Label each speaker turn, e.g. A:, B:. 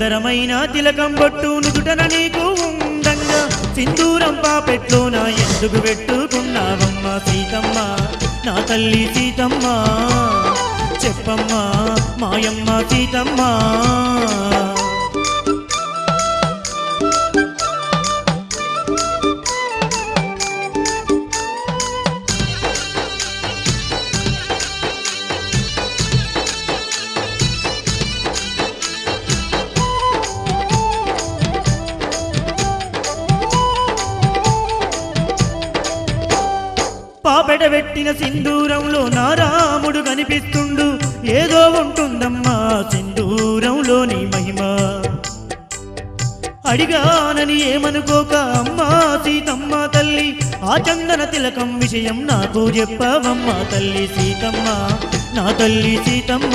A: సుందరమైన తిలకం బొట్టు నుదుటన నీకు ఉండంగా సింధూరం పాపెట్లోన ఎందుకు పెట్టుకున్నావమ్మ సీతమ్మ నా తల్లి సీతమ్మ చెప్పమ్మా మాయమ్మ సీతమ్మ పాపెట పెట్టిన సింధూరంలో నా రాముడు కనిపిస్తుండు ఏదో ఉంటుందమ్మా సింధూరంలోని మహిమ అడిగానని ఏమనుకోక అమ్మా సీతమ్మ తల్లి ఆ చందన తిలకం విషయం నాకు చెప్పవమ్మ తల్లి సీతమ్మ నా తల్లి సీతమ్మ